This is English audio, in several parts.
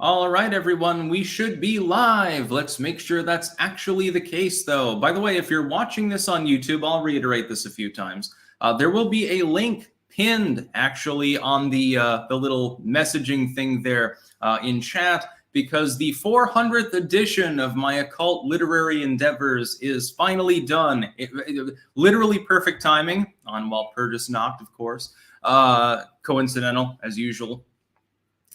All right, everyone, we should be live. Let's make sure that's actually the case, though. By the way, if you're watching this on YouTube, I'll reiterate this a few times. There will be a link pinned, actually, on the little messaging thing there in chat, because the 400th edition of my occult literary endeavors is finally done. Literally perfect timing on Walpurgisnacht, of course. Coincidental, as usual.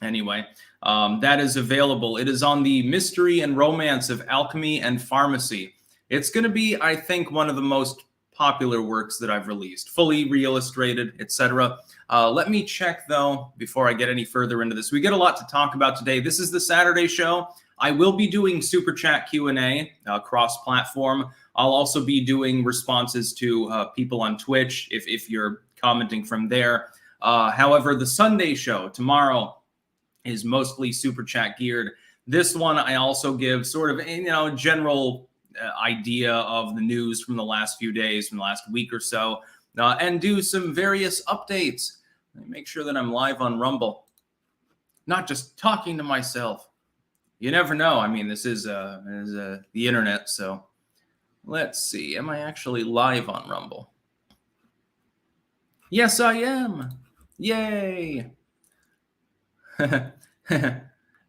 Anyway, that is available. It is on the Mystery and Romance of Alchemy and Pharmacy. It's going to be, I think, one of the most popular works that I've released, fully re-illustrated, etc. Let me check, though, before I get any further into this. We get a lot to talk about today. This is the Saturday show. I will be doing Super Chat Q&A cross-platform. I'll also be doing responses to people on Twitch if you're commenting from there. However, the Sunday show tomorrow is mostly Super Chat geared. This one, I also give sort of, general idea of the news from the last few days, from the last week or so, and do some various updates. Let me make sure that I'm live on Rumble, not just talking to myself. You never know. I mean, this is the internet, so let's see. Am I actually live on Rumble? Yes, I am. Yay.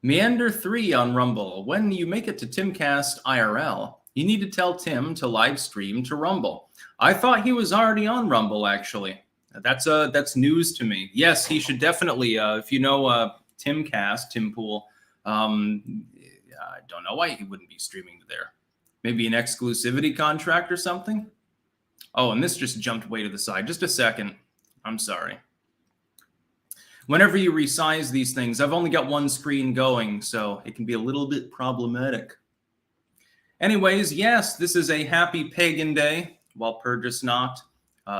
Meander 3 on Rumble. When you make it to Timcast IRL, you need to tell Tim to live stream to Rumble. I thought he was already on Rumble, actually. That's news to me. Yes, he should definitely, if you know Timcast, Tim Pool, I don't know why he wouldn't be streaming there. Maybe an exclusivity contract or something? Oh, and this just jumped way to the side. Just a second. I'm sorry. Whenever you resize these things, I've only got one screen going, so it can be a little bit problematic. Anyways, yes, this is a happy pagan day, Walpurgisnacht.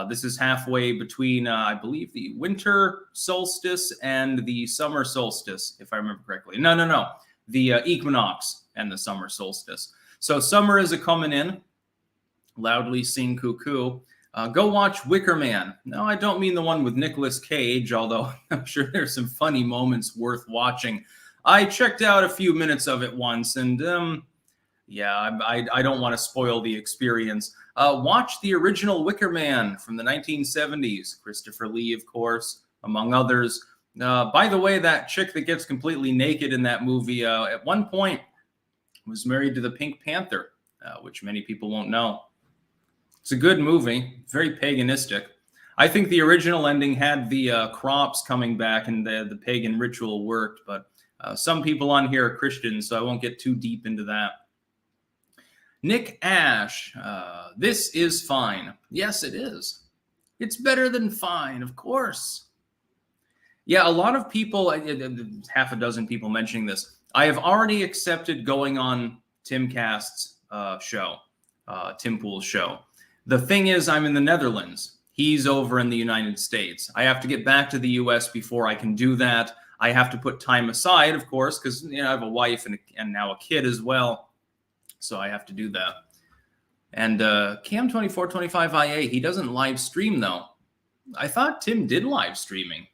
This is halfway between, I believe, the winter solstice and the summer solstice, if I remember correctly. No. The equinox and the summer solstice. So summer is a-coming in. Loudly sing cuckoo. Go watch Wicker Man. No, I don't mean the one with Nicolas Cage, although I'm sure there's some funny moments worth watching. I checked out a few minutes of it once, and yeah, I don't want to spoil the experience. Watch the original Wicker Man from the 1970s. Christopher Lee, of course, among others. By the way, that chick that gets completely naked in that movie at one point was married to the Pink Panther, which many people won't know. It's a good movie, very paganistic. I think the original ending had the crops coming back and the pagan ritual worked, but some people on here are Christians, so I won't get too deep into that. Nick Ash, this is fine. Yes, it is. It's better than fine, of course. Yeah, a lot of people, half a dozen people mentioning this. I have already accepted going on Timcast's show, Tim Pool's show. The thing is, I'm in the Netherlands. He's over in the United States. I have to get back to the U.S. before I can do that. I have to put time aside, of course, because I have a wife and now a kid as well. So I have to do that. And Cam2425IA, he doesn't live stream, though. I thought Tim did live streaming.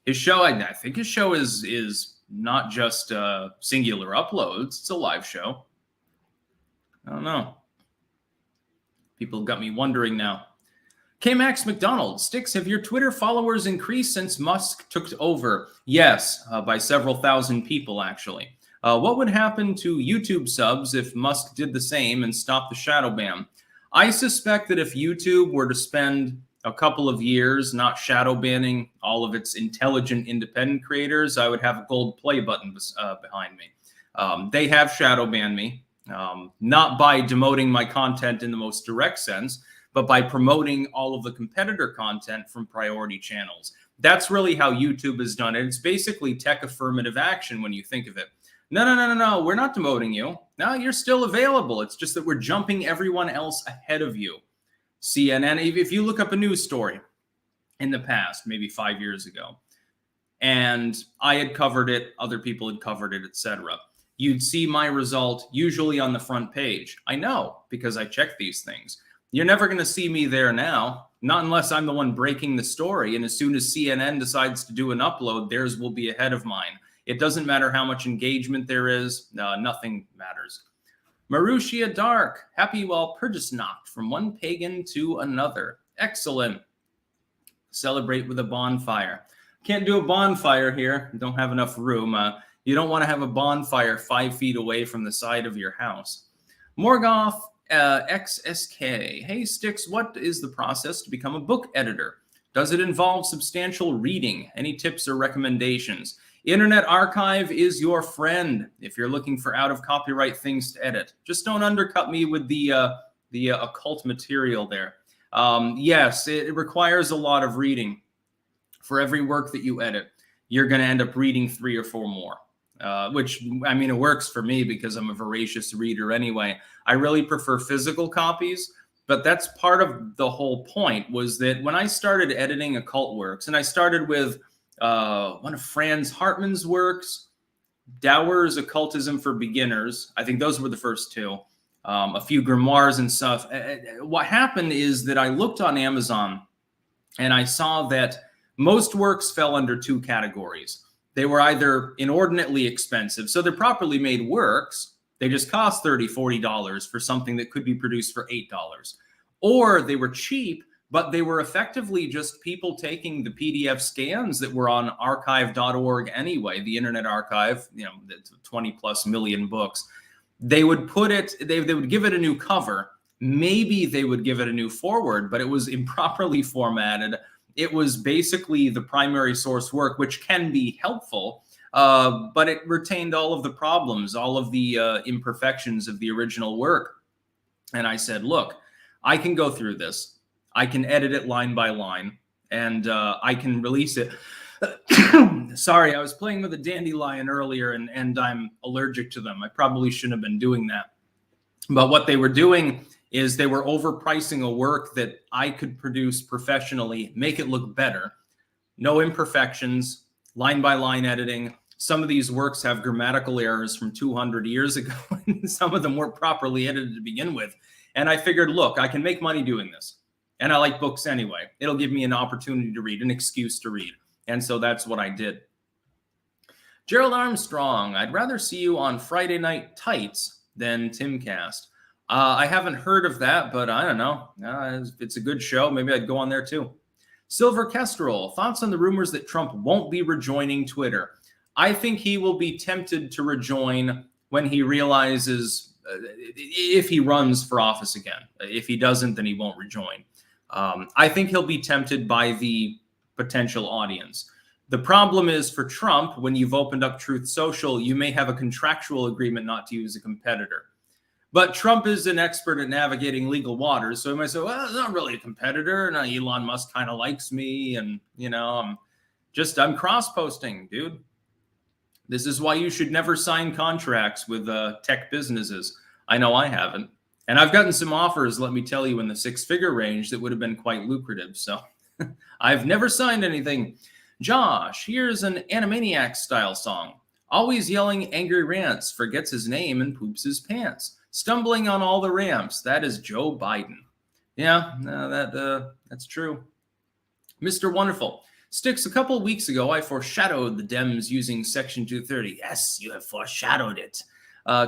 His show, I think his show is not just singular uploads. It's a live show. I don't know. People got me wondering now. K-Max McDonald, Sticks, have your Twitter followers increased since Musk took over? Yes, by several thousand people, actually. What would happen to YouTube subs if Musk did the same and stopped the shadow ban? I suspect that if YouTube were to spend a couple of years not shadow banning all of its intelligent independent creators, I would have a gold play button behind me. They have shadow banned me. Not by demoting my content in the most direct sense, but by promoting all of the competitor content from priority channels. That's really how YouTube has done it. It's basically tech affirmative action when you think of it. No, we're not demoting you. No, you're still available. It's just that we're jumping everyone else ahead of you. CNN, if you look up a news story in the past, maybe 5 years ago, and I had covered it, other people had covered it, etc., you'd see my result usually on the front page. I know, because I check these things. You're never going to see me there now, not unless I'm the one breaking the story. And as soon as CNN decides to do an upload, theirs will be ahead of mine. It doesn't matter how much engagement there is. Nothing matters. Marussia Dark, happy Walpurgisnacht from one pagan to another. Excellent. Celebrate with a bonfire. Can't do a bonfire here. Don't have enough room. You don't want to have a bonfire 5 feet away from the side of your house. Morgoth XSK. Hey, Sticks, what is the process to become a book editor? Does it involve substantial reading? Any tips or recommendations? Internet Archive is your friend if you're looking for out-of-copyright things to edit. Just don't undercut me with the occult material there. Yes, it requires a lot of reading. For every work that you edit, you're going to end up reading 3 or 4 more, which, I mean, it works for me because I'm a voracious reader anyway. I really prefer physical copies, but that's part of the whole point, was that when I started editing occult works, and I started with one of Franz Hartmann's works, Dower's Occultism for Beginners. I think those were the first 2. A few grimoires and stuff. What happened is that I looked on Amazon and I saw that most works fell under 2 categories. They were either inordinately expensive, so they're properly made works. They just cost $30, $40 for something that could be produced for $8. Or they were cheap, but they were effectively just people taking the PDF scans that were on archive.org anyway, the Internet Archive, you know, the 20+ million books. They would put it, they would give it a new cover. Maybe they would give it a new forward, but it was improperly formatted. It was basically the primary source work, which can be helpful, but it retained all of the problems, all of the imperfections of the original work. And I said, look, I can go through this. I can edit it line by line, and I can release it. Sorry, I was playing with a dandelion earlier, and I'm allergic to them. I probably shouldn't have been doing that. But what they were doing is they were overpricing a work that I could produce professionally, make it look better. No imperfections, line-by-line editing. Some of these works have grammatical errors from 200 years ago, and some of them weren't properly edited to begin with. And I figured, look, I can make money doing this. And I like books anyway. It'll give me an opportunity to read, an excuse to read. And so that's what I did. Gerald Armstrong, I'd rather see you on Friday Night Tights than Timcast. I haven't heard of that, but I don't know. If it's a good show, maybe I'd go on there too. Silver Kestrel, thoughts on the rumors that Trump won't be rejoining Twitter? I think he will be tempted to rejoin when he realizes if he runs for office again. If he doesn't, then he won't rejoin. I think he'll be tempted by the potential audience. The problem is for Trump, when you've opened up Truth Social, you may have a contractual agreement not to use a competitor. But Trump is an expert at navigating legal waters, so he might say, well, it's not really a competitor. No, Elon Musk kind of likes me, and, you know, I'm cross-posting, dude. This is why you should never sign contracts with tech businesses. I know I haven't. And I've gotten some offers, let me tell you, in the 6-figure range that would have been quite lucrative. So I've never signed anything. Josh, here's an Animaniacs-style song. Always yelling angry rants, forgets his name and poops his pants. Stumbling on all the ramps. That is Joe Biden. Yeah, that's true. Mr. Wonderful. Sticks, a couple of weeks ago, I foreshadowed the Dems using Section 230. Yes, you have foreshadowed it.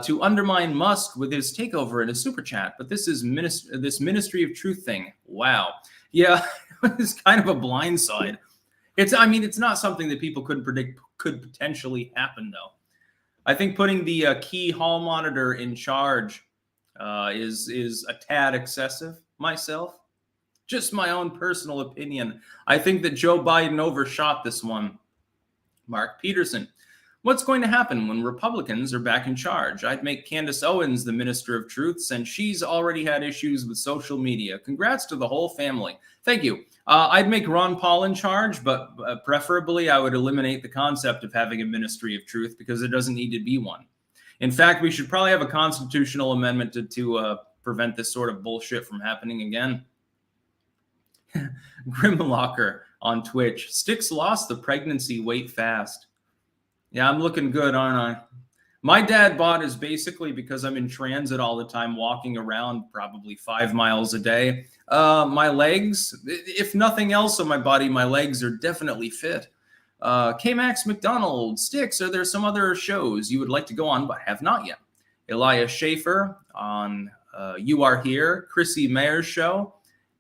To undermine Musk with his takeover in a super chat. But this is this Ministry of Truth thing. Wow. Yeah, it's kind of a blindside. It's not something that people couldn't predict could potentially happen, though. I think putting the key hall monitor in charge is a tad excessive myself. Just my own personal opinion. I think that Joe Biden overshot this one. Mark Peterson. What's going to happen when Republicans are back in charge? I'd make Candace Owens the Minister of Truth, since she's already had issues with social media. Congrats to the whole family. Thank you. I'd make Ron Paul in charge, but preferably I would eliminate the concept of having a Ministry of Truth because there doesn't need to be one. In fact, we should probably have a constitutional amendment to prevent this sort of bullshit from happening again. Grimlocker on Twitch. Sticks lost the pregnancy weight fast. Yeah, I'm looking good, aren't I? My dad bod is basically because I'm in transit all the time, walking around probably 5 miles a day. My legs, if nothing else on my body, my legs are definitely fit. K-Max McDonald, Sticks, are there some other shows you would like to go on but have not yet? Elias Schaefer on You Are Here, Chrissy Mayer's show,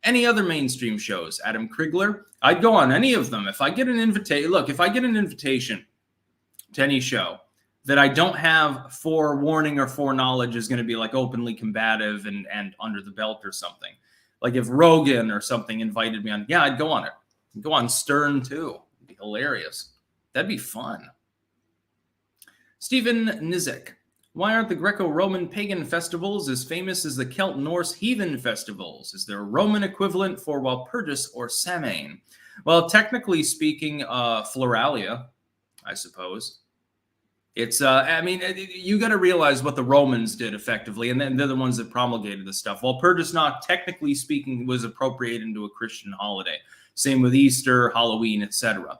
any other mainstream shows, Adam Krigler. I'd go on any of them. If I get an invitation, look, if I get an invitation to any show that I don't have forewarning or foreknowledge is going to be like openly combative and under the belt or something. Like if Rogan or something invited me on, yeah, I'd go on it. I'd go on Stern too. It'd be hilarious. That'd be fun. Stephen Nizek. Why aren't the Greco-Roman pagan festivals as famous as the Celt-Norse heathen festivals? Is there a Roman equivalent for Walpurgis or Samhain? Well, technically speaking, Floralia, I suppose. It's, I mean, you got to realize what the Romans did effectively, and then they're the ones that promulgated this stuff. Walpurgisnacht, technically speaking, was appropriated into a Christian holiday. Same with Easter, Halloween, etc.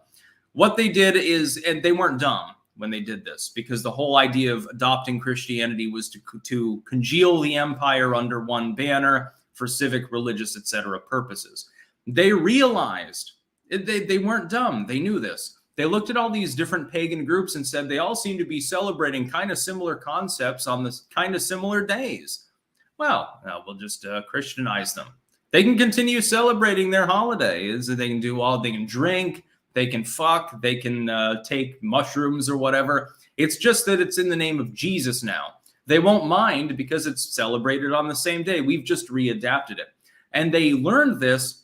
What they did is, and they weren't dumb when they did this, because the whole idea of adopting Christianity was to congeal the empire under one banner for civic, religious, etc. purposes. They realized they weren't dumb. They knew this. They looked at all these different pagan groups and said they all seem to be celebrating kind of similar concepts on this kind of similar days. Well, we'll just Christianize them. They can continue celebrating their holidays. They can do all. They can drink. They can fuck. They can take mushrooms or whatever. It's just that it's in the name of Jesus now. They won't mind because it's celebrated on the same day. We've just readapted it. And they learned this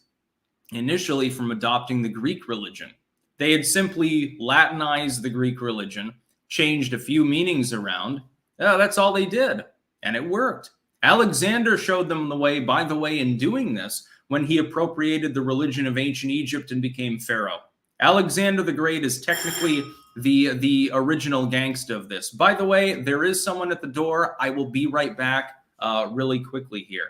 initially from adopting the Greek religion. They had simply Latinized the Greek religion, changed a few meanings around. That's all they did. And it worked. Alexander showed them the way, by the way, in doing this, when he appropriated the religion of ancient Egypt and became Pharaoh. Alexander the Great is technically the original gangsta of this. By the way, there is someone at the door. I will be right back really quickly here.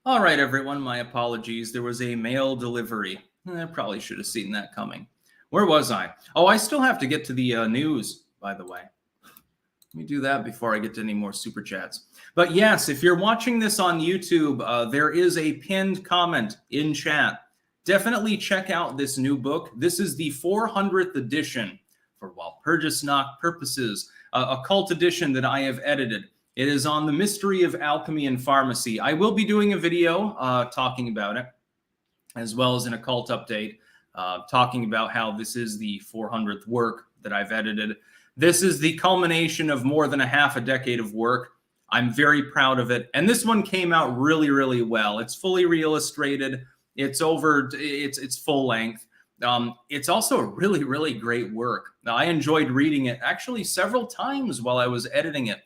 All right, everyone, my apologies. There was a mail delivery. I probably should have seen that coming. Where was I? Oh, I still have to get to the news, by the way. Let me do that before I get to any more super chats. But yes, if you're watching this on YouTube, there is a pinned comment in chat. Definitely check out this new book. This is the 400th edition for Walpurgisnacht purposes, a cult edition that I have edited. It is on the mystery of alchemy and pharmacy. I will be doing a video talking about it, as well as an occult update, talking about how this is the 400th work that I've edited. This is the culmination of more than a half a decade of work. I'm very proud of it. And this one came out really, really well. It's fully re-illustrated. It's full length. It's also a really, really great work. Now, I enjoyed reading it actually several times while I was editing it.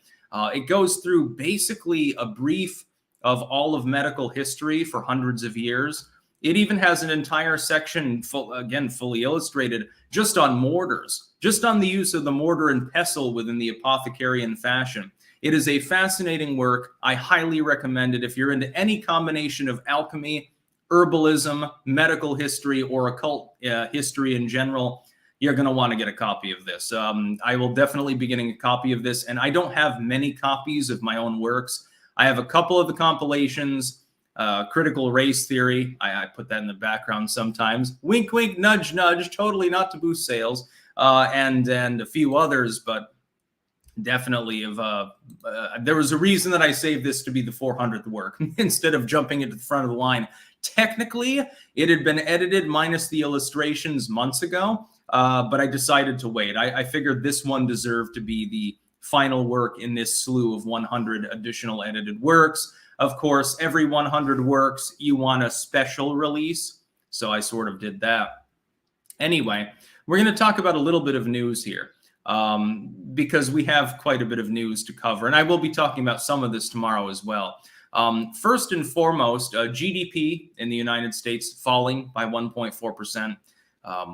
It goes through basically a brief of all of medical history for hundreds of years. It even has an entire section, fully illustrated, just on mortars, just on the use of the mortar and pestle within the apothecarian fashion. It is a fascinating work. I highly recommend it if you're into any combination of alchemy, herbalism, medical history, or occult history in general. You're going to want to get a copy of this. I will definitely be getting a copy of this. And I don't have many copies of my own works. I have a couple of the compilations, Critical Race Theory. I put that in the background sometimes. Wink, wink, nudge, nudge. Totally not to boost sales. And a few others, but definitely there was a reason that I saved this to be the 400th work instead of jumping into the front of the line. Technically, it had been edited minus the illustrations months ago. But I decided to wait. I figured this one deserved to be the final work in this slew of 100 additional edited works. Of course, every 100 works, you want a special release. So I sort of did that. Anyway, we're going to talk about a little bit of news here because we have quite a bit of news to cover. And I will be talking about some of this tomorrow as well. First and foremost, GDP in the United States falling by 1.4%.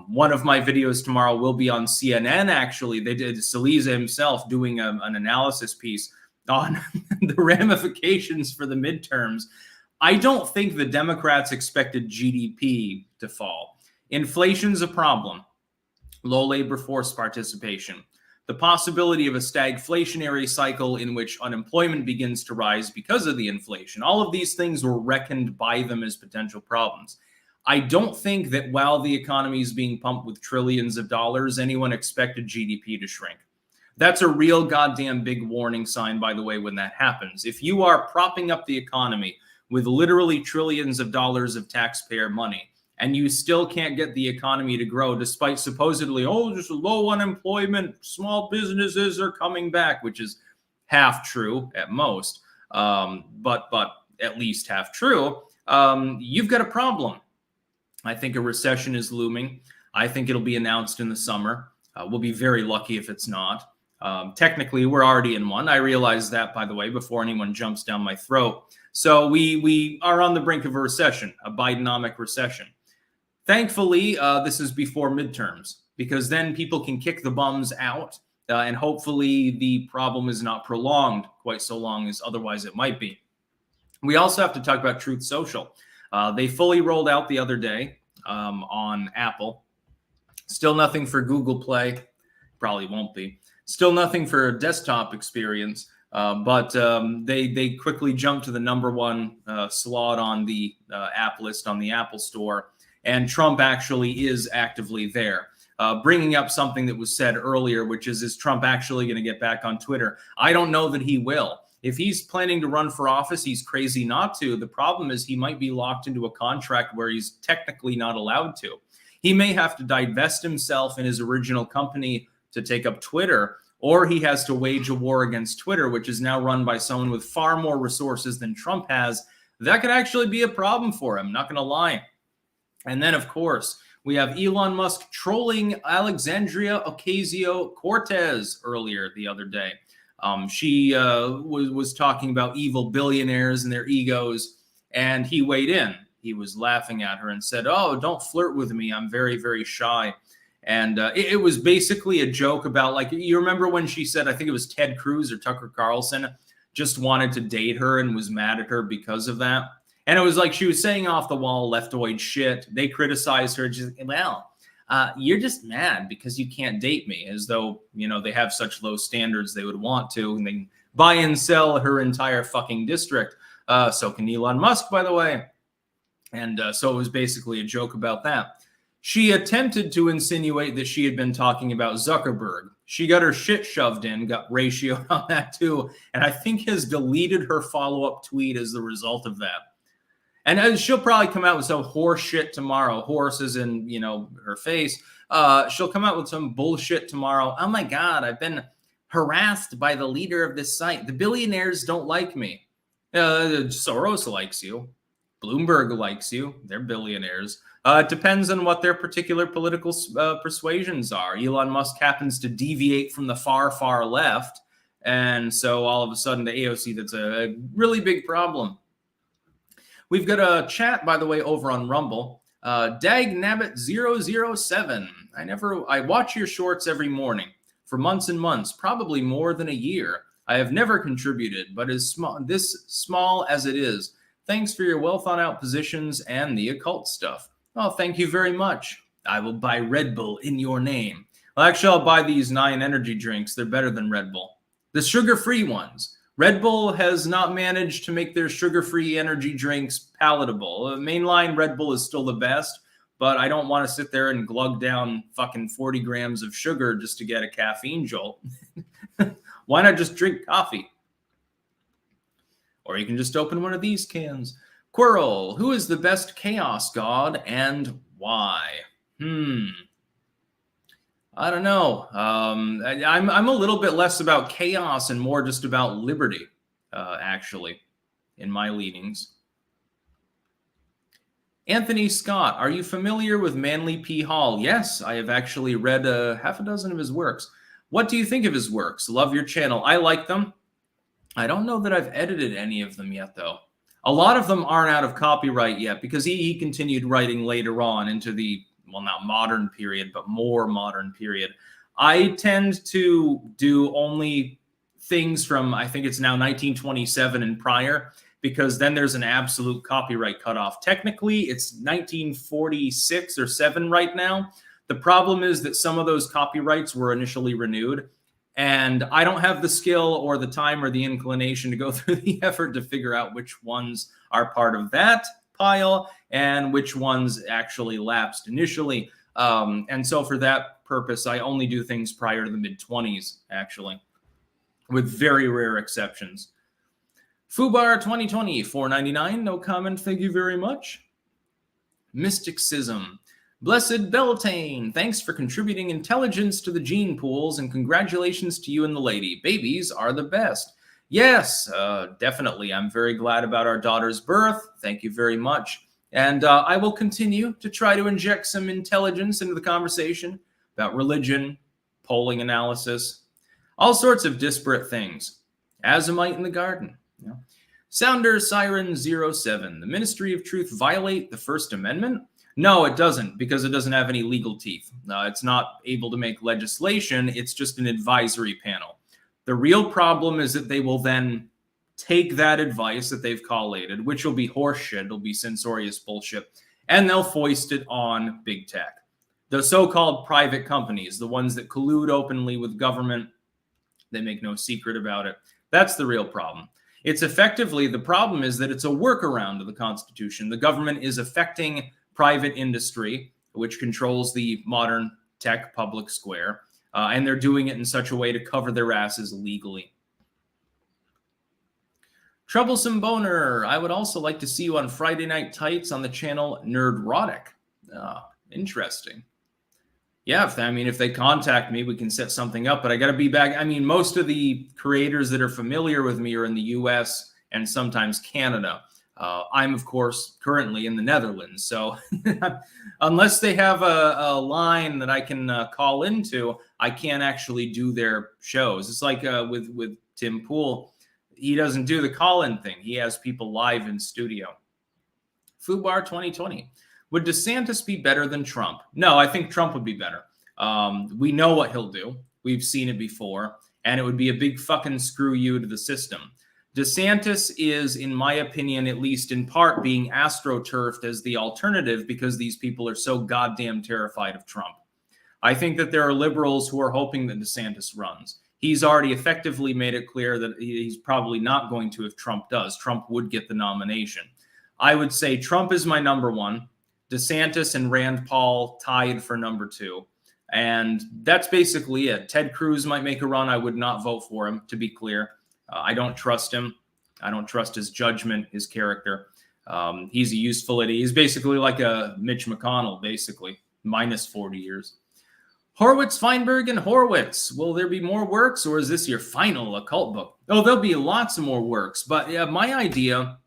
One of my videos tomorrow will be on CNN, actually. They did Saliza himself doing an analysis piece on the ramifications for the midterms. I don't think the Democrats expected GDP to fall. Inflation's a problem. Low labor force participation. The possibility of a stagflationary cycle in which unemployment begins to rise because of the inflation. All of these things were reckoned by them as potential problems. I don't think that while the economy is being pumped with trillions of dollars, anyone expected GDP to shrink. That's a real goddamn big warning sign, by the way, when that happens. If you are propping up the economy with literally trillions of dollars of taxpayer money, and you still can't get the economy to grow despite supposedly, oh, just low unemployment, small businesses are coming back, which is half true at most, but at least half true, you've got a problem. I think a recession is looming. I think it'll be announced in the summer. We'll be very lucky if it's not. Technically, we're already in one. I realize that, by the way, before anyone jumps down my throat. So we are on the brink of a recession, a Bidenomic recession. Thankfully, this is before midterms, because then people can kick the bums out, and hopefully the problem is not prolonged quite so long as otherwise it might be. We also have to talk about Truth Social. They fully rolled out the other day on Apple. Still nothing for Google Play. Probably won't be. Still nothing for a desktop experience. But they quickly jumped to the #1 slot on the app list on the Apple Store. And Trump actually is actively there. Bringing up something that was said earlier, which is Trump actually going to get back on Twitter? I don't know that he will. If he's planning to run for office, he's crazy not to. The problem is he might be locked into a contract where he's technically not allowed to. He may have to divest himself in his original company to take up Twitter, or he has to wage a war against Twitter, which is now run by someone with far more resources than Trump has. That could actually be a problem for him, not going to lie. And then, of course, we have Elon Musk trolling Alexandria Ocasio-Cortez earlier the other day. She was talking about evil billionaires and their egos, and he weighed in. He was laughing at her and said, "Oh, don't flirt with me. I'm very, very shy." And it was basically a joke about, like, you remember when she said, I think it was Ted Cruz or Tucker Carlson just wanted to date her and was mad at her because of that. And it was like she was saying off the wall leftoid shit. They criticized her. Just, well, you're just mad because you can't date me, as though, you know, they have such low standards they would want to, and they can buy and sell her entire fucking district. So can Elon Musk, by the way. And so it was basically a joke about that. She attempted to insinuate that she had been talking about Zuckerberg. She got her shit shoved in, got ratioed on that too, and I think has deleted her follow-up tweet as the result of that. And she'll probably come out with some horse shit tomorrow. Horse is in, you know, her face. She'll come out with some bullshit tomorrow. Oh my God, I've been harassed by the leader of this site. The billionaires don't like me. Soros likes you. Bloomberg likes you. They're billionaires. It depends on what their particular political persuasions are. Elon Musk happens to deviate from the far, far left. And so all of a sudden to AOC, that's a really big problem. We've got a chat, by the way, over on Rumble. Dagnabbit007. I watch your shorts every morning for months and months, probably more than a year. I have never contributed, but this small as it is, thanks for your well thought out positions and the occult stuff. Oh, thank you very much. I will buy Red Bull in your name. Well, actually, I'll buy these 9 energy drinks. They're better than Red Bull. The sugar-free ones. Red Bull has not managed to make their sugar-free energy drinks palatable. Mainline Red Bull is still the best, but I don't want to sit there and glug down fucking 40 grams of sugar just to get a caffeine jolt. Why not just drink coffee? Or you can just open one of these cans. Quirrell, who is the best chaos god and why? I don't know. I'm a little bit less about chaos and more just about liberty, actually, in my leanings. Anthony Scott, are you familiar with Manly P. Hall? Yes, I have actually read half a dozen of his works. What do you think of his works? Love your channel. I like them. I don't know that I've edited any of them yet, though. A lot of them aren't out of copyright yet because he continued writing later on into the well, not modern period, but more modern period. I tend to do only things from, I think it's now 1927 and prior, because then there's an absolute copyright cutoff. Technically, it's 1946 or 7 right now. The problem is that some of those copyrights were initially renewed, and I don't have the skill or the time or the inclination to go through the effort to figure out which ones are part of that pile and which ones actually lapsed initially. And so for that purpose, I only do things prior to the mid-20s, actually, with very rare exceptions. Fubar 2020, $4.99, no comment, thank you very much. Mysticism. Blessed Beltane, thanks for contributing intelligence to the gene pools, and congratulations to you and the lady. Babies are the best. Yes, definitely. I'm very glad about our daughter's birth. Thank you very much. And I will continue to try to inject some intelligence into the conversation about religion, polling analysis, all sorts of disparate things. As a mite in the garden. You know. Sounder Siren 07. The Ministry of Truth violate the First Amendment? No, it doesn't, because it doesn't have any legal teeth. It's not able to make legislation. It's just an advisory panel. The real problem is that they will then take that advice that they've collated, which will be horseshit, it'll be censorious bullshit, and they'll foist it on big tech. The so-called private companies, the ones that collude openly with government, they make no secret about it. That's the real problem. It's effectively, the problem is that it's a workaround of the Constitution. The government is affecting private industry, which controls the modern tech public square, and they're doing it in such a way to cover their asses legally. Troublesome Boner, I would also like to see you on Friday Night Tights on the channel Nerdrotic. Interesting. Yeah, if they contact me, we can set something up, but I got to be back. I mean, most of the creators that are familiar with me are in the US and sometimes Canada. I'm, of course, currently in the Netherlands. So unless they have a line that I can call into, I can't actually do their shows. It's like with Tim Pool. He doesn't do the call-in thing. He has people live in studio. Fubar 2020. Would DeSantis be better than Trump? No, I think Trump would be better. We know what he'll do. We've seen it before. And it would be a big fucking screw you to the system. DeSantis is, in my opinion, at least in part, being astroturfed as the alternative because these people are so goddamn terrified of Trump. I think that there are liberals who are hoping that DeSantis runs. He's already effectively made it clear that he's probably not going to if Trump does. Trump would get the nomination. I would say Trump is my number one. DeSantis and Rand Paul tied for number 2. And that's basically it. Ted Cruz might make a run. I would not vote for him, to be clear. I don't trust him. I don't trust his judgment, his character. He's a useful idiot. He's basically like a Mitch McConnell, basically, minus 40 years. Horowitz, Feinberg, and Horowitz. Will there be more works, or is this your final occult book? Oh, there'll be lots of more works. But yeah, my idea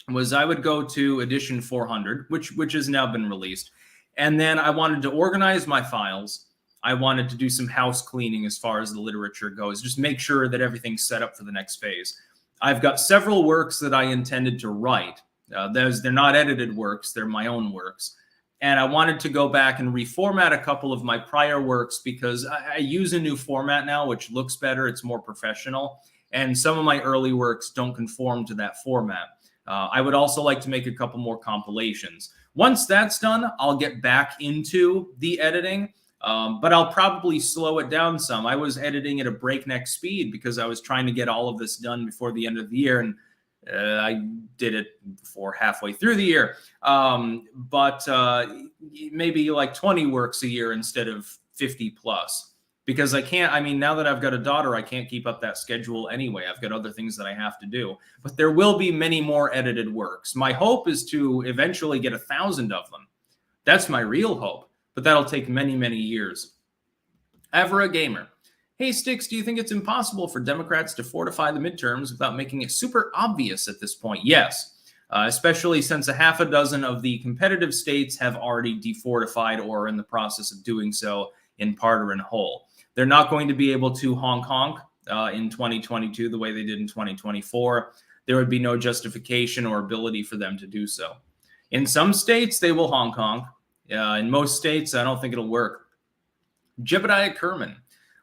was I would go to edition 400, which has now been released. And then I wanted to organize my files. I wanted to do some house cleaning as far as the literature goes, just make sure that everything's set up for the next phase. I've got several works that I intended to write. They're not edited works, they're my own works. And I wanted to go back and reformat a couple of my prior works because I use a new format now, which looks better, it's more professional. And some of my early works don't conform to that format. I would also like to make a couple more compilations. Once that's done, I'll get back into the editing. But I'll probably slow it down some. I was editing at a breakneck speed because I was trying to get all of this done before the end of the year, and I did it before halfway through the year. But maybe like 20 works a year instead of 50 plus. Because I can't, now that I've got a daughter, I can't keep up that schedule anyway. I've got other things that I have to do. But there will be many more edited works. My hope is to eventually get 1,000 of them. That's my real hope. But that'll take many, many years. Avera Gamer. Hey, Sticks, do you think it's impossible for Democrats to fortify the midterms without making it super obvious at this point? Yes, especially since a half a dozen of the competitive states have already defortified or are in the process of doing so in part or in whole. They're not going to be able to honk in 2022 the way they did in 2024. There would be no justification or ability for them to do so. In some states, they will honk. In most states, I don't think it'll work. Jebediah Kerman.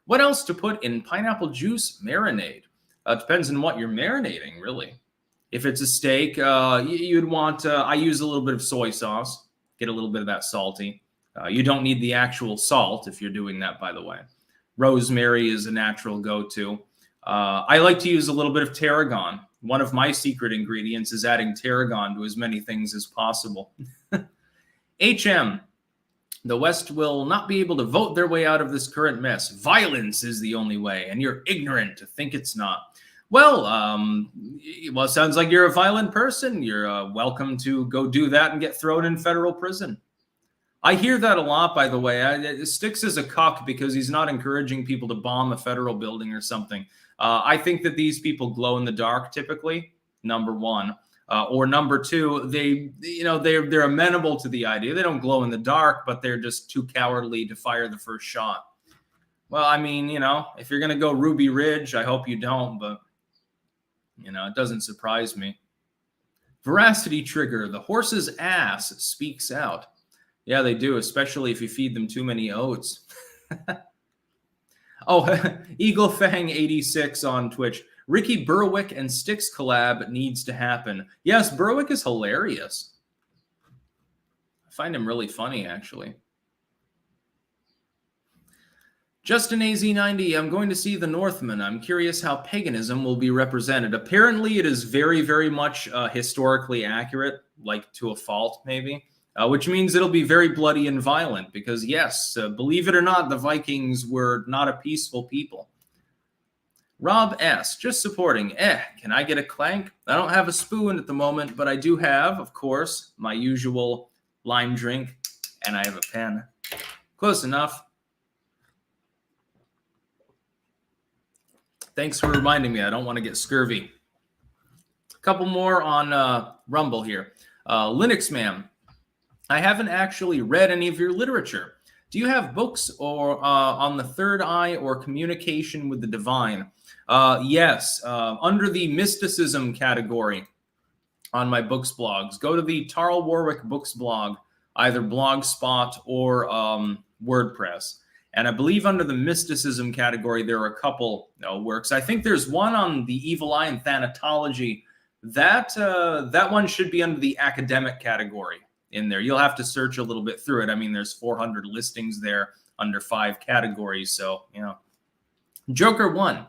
What else to put in pineapple juice marinade? Depends on what you're marinating, really. If it's a steak, you'd want, I use a little bit of soy sauce, get a little bit of that salty. You don't need the actual salt if you're doing that, by the way. Rosemary is a natural go-to. I like to use a little bit of tarragon. One of my secret ingredients is adding tarragon to as many things as possible. HM. The West will not be able to vote their way out of this current mess. Violence is the only way, and you're ignorant to think it's not. Well, it sounds like you're a violent person. You're welcome to go do that and get thrown in federal prison. I hear that a lot, by the way. Sticks is a cuck because he's not encouraging people to bomb a federal building or something. I think that these people glow in the dark, typically, number one. Or number two, they're amenable to the idea. They don't glow in the dark, but they're just too cowardly to fire the first shot. Well, I mean, if you're going to go Ruby Ridge, I hope you don't, but, it doesn't surprise me. Veracity Trigger. The horse's ass speaks out. Yeah, they do, especially if you feed them too many oats. Oh, Eagle Fang 86 on Twitch. Ricky Berwick and Styx collab needs to happen. Yes, Berwick is hilarious. I find him really funny, actually. Justin AZ90, I'm going to see The Northman. I'm curious how paganism will be represented. Apparently, it is very, very much historically accurate, like to a fault, maybe. Which means it'll be very bloody and violent because, yes, believe it or not, the Vikings were not a peaceful people. Rob S., just supporting. Can I get a clank? I don't have a spoon at the moment, but I do have, of course, my usual lime drink, and I have a pen. Close enough. Thanks for reminding me. I don't want to get scurvy. A couple more on Rumble here. Linux Man. I haven't actually read any of your literature. Do you have books or on the third eye or communication with the divine? Yes, under the mysticism category on my books blogs. Go to the Tarl Warwick Books blog, either Blogspot or WordPress. And I believe under the mysticism category, there are a couple works. I think there's one on the evil eye and thanatology. That one should be under the academic category in there. You'll have to search a little bit through it. I mean, there's 400 listings there under 5 categories. So, Joker 1.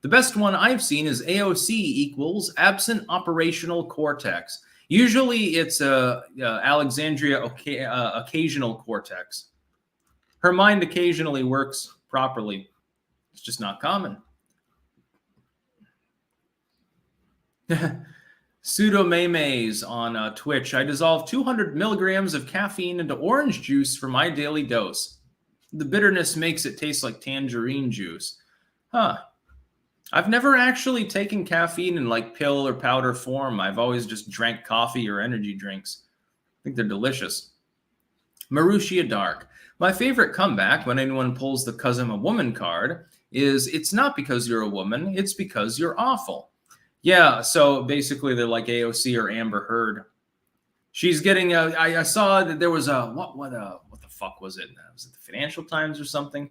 The best one I've seen is AOC equals absent operational cortex. Usually it's Alexandria occasional cortex. Her mind occasionally works properly. It's just not common. Pseudo Maymays on Twitch. I dissolve 200 milligrams of caffeine into orange juice for my daily dose. The bitterness makes it taste like tangerine juice. Huh. I've never actually taken caffeine in like pill or powder form. I've always just drank coffee or energy drinks. I think they're delicious. Marushia Dark. My favorite comeback when anyone pulls the 'cause I'm a woman card is it's not because you're a woman, it's because you're awful. Yeah, so basically they're like AOC or Amber Heard. She's getting I saw that there was a what the fuck was it? Was it the Financial Times or something?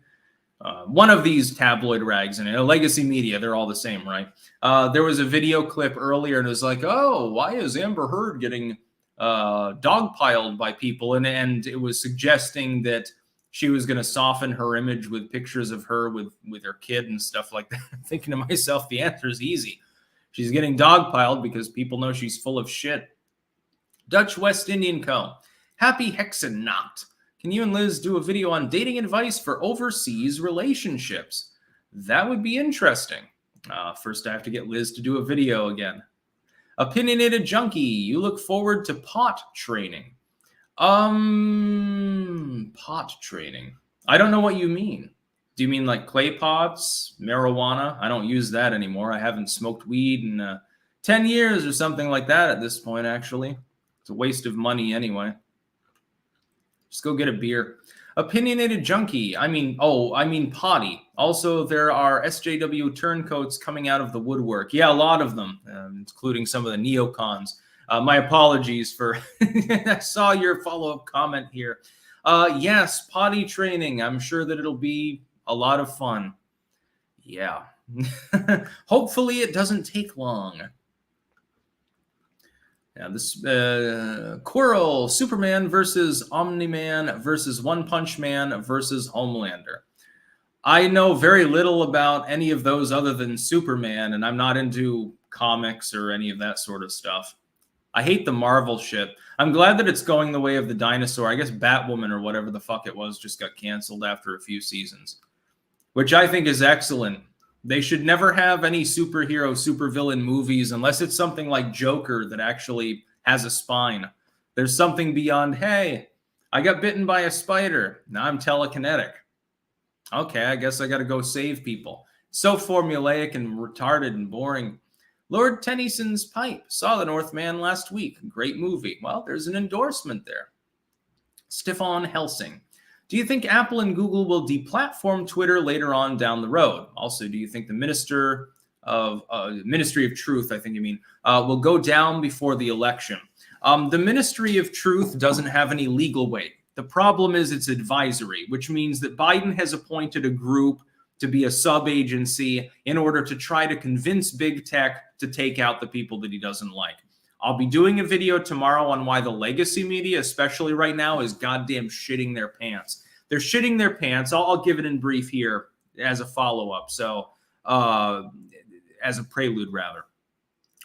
One of these tabloid rags and legacy media, they're all the same, right? There was a video clip earlier and it was like, oh, why is Amber Heard getting dogpiled by people? And it was suggesting that she was going to soften her image with pictures of her with her kid and stuff like that. I'm thinking to myself, the answer is easy. She's getting dogpiled because people know she's full of shit. Dutch West Indian Co. Happy Hexanacht. Can you and Liz do a video on dating advice for overseas relationships? That would be interesting. First, I have to get Liz to do a video again. Opinionated Junkie. You look forward to pot training. Pot training. I don't know what you mean. Do you mean like clay pots, marijuana? I don't use that anymore. I haven't smoked weed in 10 years or something like that at this point, actually. It's a waste of money anyway. Just go get a beer. Opinionated Junkie. I mean potty. Also, there are SJW turncoats coming out of the woodwork. Yeah, a lot of them, including some of the neocons. My apologies for... I saw your follow-up comment here. Yes, potty training. I'm sure that it'll be a lot of fun. Yeah. Hopefully it doesn't take long. Yeah, this Quirrell, Superman versus Omni-Man versus One Punch Man versus Homelander. I know very little about any of those other than Superman, and I'm not into comics or any of that sort of stuff. I hate the Marvel shit. I'm glad that it's going the way of the dinosaur. I guess Batwoman or whatever the fuck it was just got canceled after a few seasons, which I think is excellent. They should never have any superhero, supervillain movies unless it's something like Joker that actually has a spine. There's something beyond, hey, I got bitten by a spider. Now I'm telekinetic. Okay, I guess I got to go save people. So formulaic and retarded and boring. Lord Tennyson's Pipe. Saw The Northman last week. Great movie. Well, there's an endorsement there. Stefan Helsing. Do you think Apple and Google will deplatform Twitter later on down the road? Also, do you think the Ministry of Truth, I think you mean, will go down before the election? The Ministry of Truth doesn't have any legal weight. The problem is it's advisory, which means that Biden has appointed a group to be a sub-agency in order to try to convince big tech to take out the people that he doesn't like. I'll be doing a video tomorrow on why the legacy media, especially right now, is goddamn shitting their pants. They're shitting their pants. I'll give it in brief here as a follow-up. So, as a prelude, rather.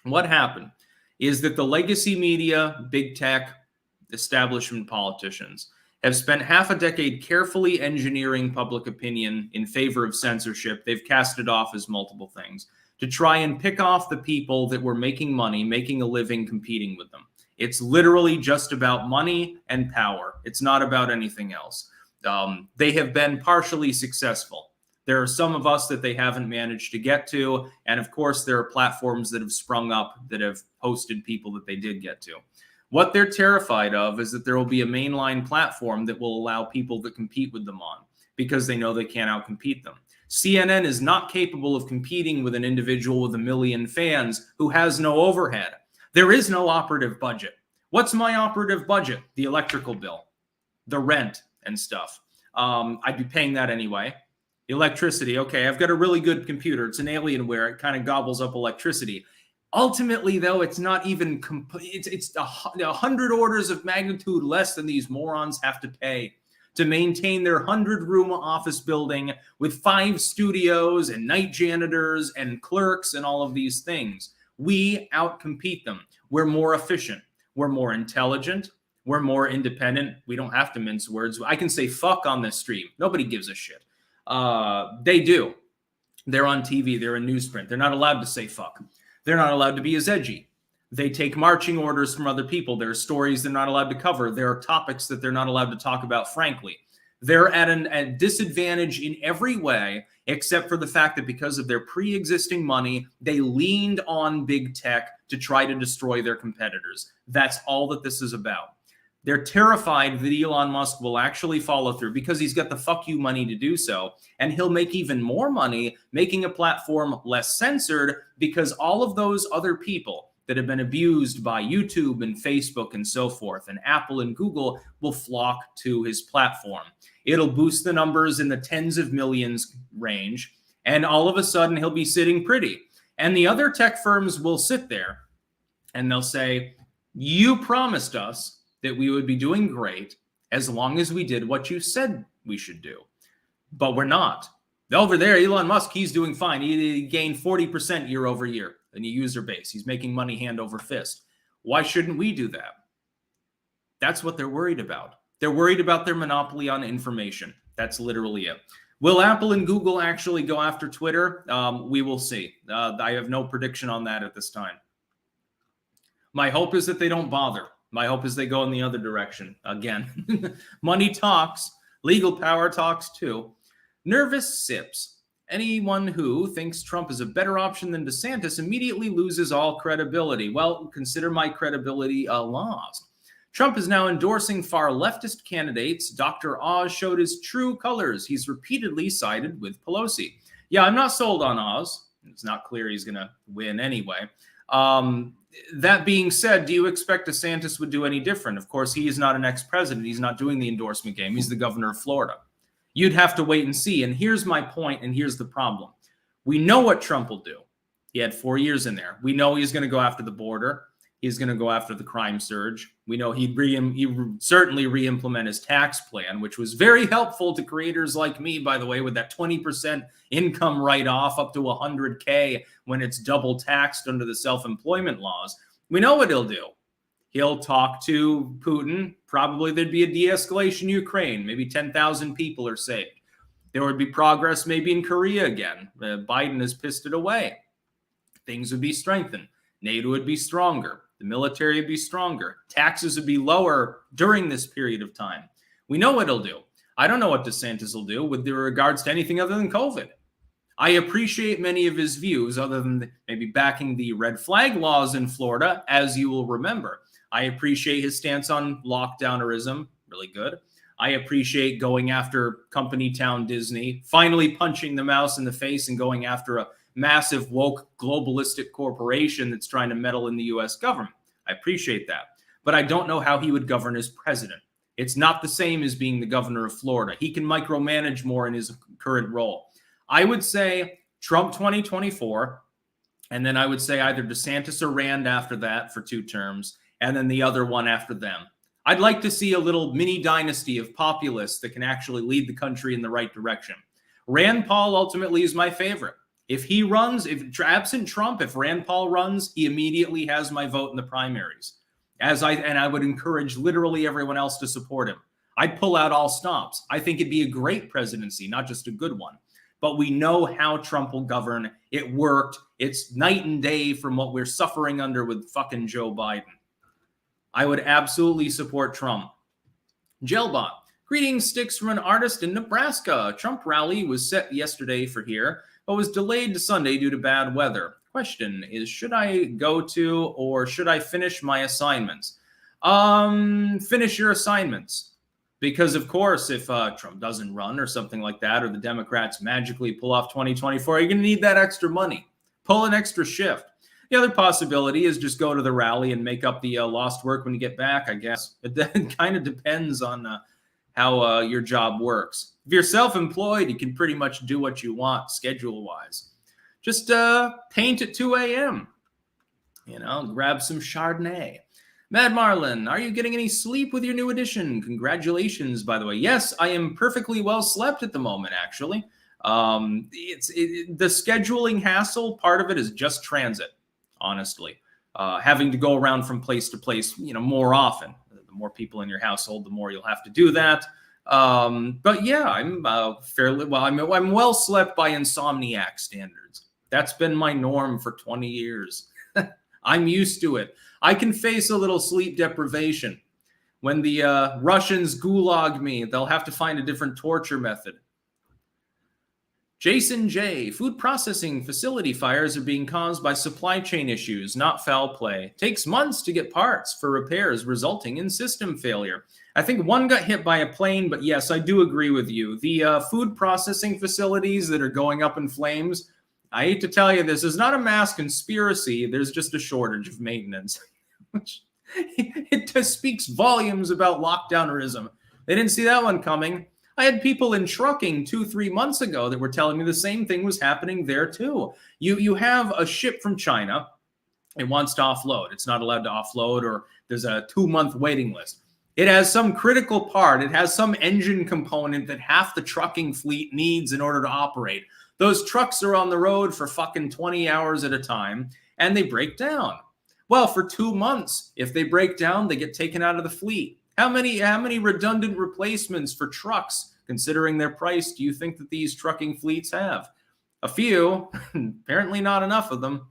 What happened is that the legacy media, big tech, establishment politicians have spent half a decade carefully engineering public opinion in favor of censorship. They've cast it off as multiple things to try and pick off the people that were making money, making a living, competing with them. It's literally just about money and power. It's not about anything else. They have been partially successful. There are some of us that they haven't managed to get to. And of course, there are platforms that have sprung up that have hosted people that they did get to. What they're terrified of is that there will be a mainline platform that will allow people to compete with them on because they know they can't outcompete them. CNN is not capable of competing with an individual with 1 million fans who has no overhead. There is no operative budget. What's my operative budget? The electrical bill, the rent and stuff. I'd be paying that anyway. Electricity. Okay, I've got a really good computer. It's an Alienware. It kind of gobbles up electricity. Ultimately, though, it's not even, it's 100 orders of magnitude less than these morons have to pay to maintain their 100-room office building with 5 studios and night janitors and clerks and all of these things. We outcompete them. We're more efficient. We're more intelligent. We're more independent. We don't have to mince words. I can say fuck on this stream. Nobody gives a shit. They do. They're on TV. They're in newsprint. They're not allowed to say fuck. They're not allowed to be as edgy. They take marching orders from other people. There are stories they're not allowed to cover. There are topics that they're not allowed to talk about, frankly. They're at a disadvantage in every way, except for the fact that because of their pre-existing money, they leaned on big tech to try to destroy their competitors. That's all that this is about. They're terrified that Elon Musk will actually follow through because he's got the fuck you money to do so. And he'll make even more money making a platform less censored because all of those other people that have been abused by YouTube and Facebook and so forth, and Apple and Google will flock to his platform. It'll boost the numbers in the tens of millions range. And all of a sudden he'll be sitting pretty. And the other tech firms will sit there and they'll say, you promised us that we would be doing great as long as we did what you said we should do. But we're not. Over there, Elon Musk, he's doing fine. He gained 40% year over year in the user base. He's making money hand over fist. Why shouldn't we do that? That's what they're worried about. They're worried about their monopoly on information. That's literally it. Will Apple and Google actually go after Twitter? We will see. I have no prediction on that at this time. My hope is that they don't bother. My hope is they go in the other direction. Again, money talks, legal power talks too. Nervous sips. Anyone who thinks Trump is a better option than DeSantis immediately loses all credibility. Well, consider my credibility lost. Trump is now endorsing far leftist candidates. Dr. Oz showed his true colors. He's repeatedly sided with Pelosi. Yeah, I'm not sold on Oz. It's not clear he's going to win anyway. that being said, do you expect DeSantis would do any different? Of course, he is not an ex-president. He's not doing the endorsement game. He's the governor of Florida. You'd have to wait and see. And here's my point, and here's the problem. We know what Trump will do. He had 4 years in there. We know he's going to go after the border. He's going to go after the crime surge. We know he'd certainly re-implement his tax plan, which was very helpful to creators like me, by the way, with that 20% income write-off up to $100K when it's double taxed under the self-employment laws. We know what he'll do. He'll talk to Putin. Probably there'd be a de-escalation in Ukraine. Maybe 10,000 people are saved. There would be progress maybe in Korea again. Biden has pissed it away. Things would be strengthened. NATO would be stronger. The military would be stronger. Taxes would be lower during this period of time. We know what he'll do. I don't know what DeSantis will do with regards to anything other than COVID. I appreciate many of his views, other than maybe backing the red flag laws in Florida, as you will remember. I appreciate his stance on lockdownerism, really good. I appreciate going after Company Town Disney, finally punching the mouse in the face and going after a massive woke globalistic corporation that's trying to meddle in the U.S. government. I appreciate that. But I don't know how he would govern as president. It's not the same as being the governor of Florida. He can micromanage more in his current role. I would say Trump 2024, and then I would say either DeSantis or Rand after that for 2 terms, and then the other one after them. I'd like to see a little mini dynasty of populists that can actually lead the country in the right direction. Rand Paul ultimately is my favorite. If he runs, absent Trump, if Rand Paul runs, he immediately has my vote in the primaries. I would encourage literally everyone else to support him. I'd pull out all stops. I think it'd be a great presidency, not just a good one. But we know how Trump will govern. It worked. It's night and day from what we're suffering under with fucking Joe Biden. I would absolutely support Trump. Gelbot, greetings sticks from an artist in Nebraska. A Trump rally was set yesterday for here, but was delayed to Sunday due to bad weather. Question is, should I go to or should I finish my assignments? Finish your assignments. Because, of course, if Trump doesn't run or something like that, or the Democrats magically pull off 2024, you're going to need that extra money. Pull an extra shift. The other possibility is just go to the rally and make up the lost work when you get back, I guess. It kind of depends on how your job works. If you're self-employed, you can pretty much do what you want schedule-wise. Just paint at 2 a.m. Grab some Chardonnay. Mad Marlin, are you getting any sleep with your new edition? Congratulations, by the way. Yes, I am perfectly well slept at the moment, actually. The scheduling hassle, part of it is just transit, honestly. Having to go around from place to place, more often. The more people in your household, the more you'll have to do that. But yeah, I'm fairly well. I'm well slept by insomniac standards. That's been my norm for 20 years. I'm used to it. I can face a little sleep deprivation. When the Russians gulag me, they'll have to find a different torture method. Jason J. Food processing facility fires are being caused by supply chain issues, not foul play. Takes months to get parts for repairs, resulting in system failure. I think one got hit by a plane, but yes, I do agree with you. The food processing facilities that are going up in flames, I hate to tell you, this is not a mass conspiracy. There's just a shortage of maintenance. It just speaks volumes about lockdownerism. They didn't see that one coming. I had people in trucking 2-3 months ago that were telling me the same thing was happening there too. You have a ship from China. It wants to offload. It's not allowed to offload, or there's a 2-month waiting list. It has some critical part. It has some engine component that half the trucking fleet needs in order to operate. Those trucks are on the road for fucking 20 hours at a time, and they break down. Well, for 2 months, if they break down, they get taken out of the fleet. How many redundant replacements for trucks, considering their price, do you think that these trucking fleets have? A few, apparently not enough of them.